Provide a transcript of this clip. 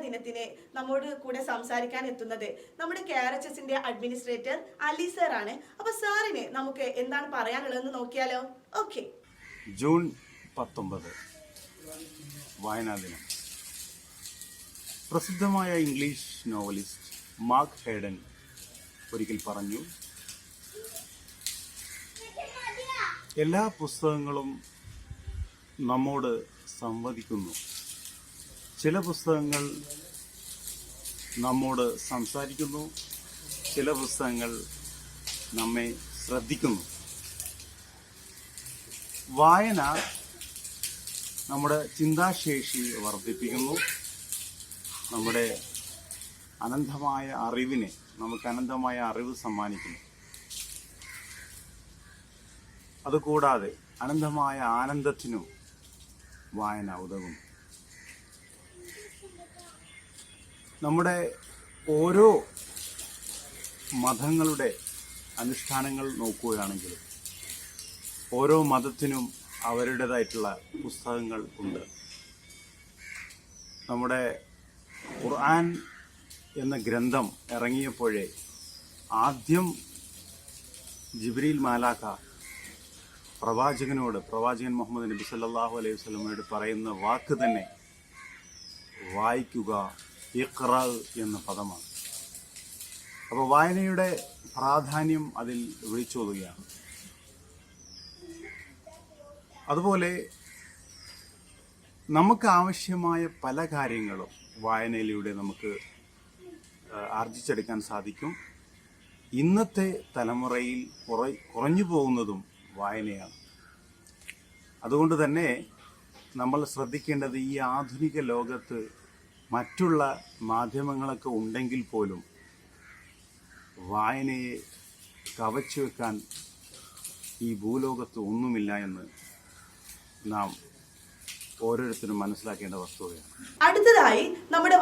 ദിനത്തിന് നമ്മോട് കൂടെ സംസാരിക്കാൻ എത്തുന്നത് നമ്മുടെ KRHSന്റെ അഡ്മിനിസ്ട്രേറ്റർ അലി സർ ആണ്. അപ്പൊ സാറിന് നമുക്ക് എന്താണ് പറയാനുള്ളതെന്ന് നോക്കിയാലോ? ഓക്കെ. ജൂൺ 19 വായനാ ദിനം. പ്രസിദ്ധമായ ഇംഗ്ലീഷ് നോവലിസ്റ്റ് മാർക്ക് ഹേഡൻ ഒരിക്കൽ പറഞ്ഞു, എല്ലാ പുസ്തകങ്ങളും നമ്മോട് സംവദിക്കുന്നു. ചില പുസ്തകങ്ങൾ നമ്മോട് സംസാരിക്കുന്നു, ചില പുസ്തകങ്ങൾ നമ്മെ ശ്രദ്ധിക്കുന്നു. വായന നമ്മുടെ ചിന്താശേഷി വർദ്ധിപ്പിക്കുന്നു. നമ്മുടെ നമുക്ക് അനന്തമായ അറിവ് സമ്മാനിക്കുന്നു. അതുകൂടാതെ അനന്തമായ ആനന്ദത്തിനും വായന ഉതകും. നമ്മുടെ ഓരോ മതങ്ങളുടെ അനുഷ്ഠാനങ്ങൾ നോക്കുകയാണെങ്കിൽ ഓരോ മതത്തിനും അവരുടേതായിട്ടുള്ള പുസ്തകങ്ങൾ ഉണ്ട്. നമ്മുടെ ഖുർആൻ എന്ന ഗ്രന്ഥം ഇറങ്ങിയപ്പോഴേ ആദ്യം ജിബ്രീൽ മാലാഖ പ്രവാചകൻ മുഹമ്മദ് നബി സല്ലല്ലാഹു അലൈഹി വസല്ലമയോട് പറയുന്ന വാക്ക് തന്നെ വായിക്കുക, ഇഖ്റ എന്ന പദമാണ്. അപ്പോൾ വായനയുടെ പ്രാധാന്യം അതിൽ വിളിച്ചോതുകയാണ്. അതുപോലെ നമുക്ക് ആവശ്യമായ പല കാര്യങ്ങളും വായനയിലൂടെ നമുക്ക് ആർജിച്ചെടുക്കാൻ സാധിക്കും. ഇന്നത്തെ തലമുറയിൽ കുറഞ്ഞു പോകുന്നതും വായനയാണ്. അതുകൊണ്ട് തന്നെ നമ്മൾ ശ്രദ്ധിക്കേണ്ടത്, ഈ ആധുനിക ലോകത്ത് മറ്റുള്ള മാധ്യമങ്ങളൊക്കെ ഉണ്ടെങ്കിൽ പോലും വായനയെ കവച്ചു വെക്കാൻ ഈ ഭൂലോകത്ത് ഒന്നുമില്ല എന്ന് നാം ഓരോരുത്തരും മനസ്സിലാക്കേണ്ട വസ്തുതയാണ്. അടുത്തതായി നമ്മുടെ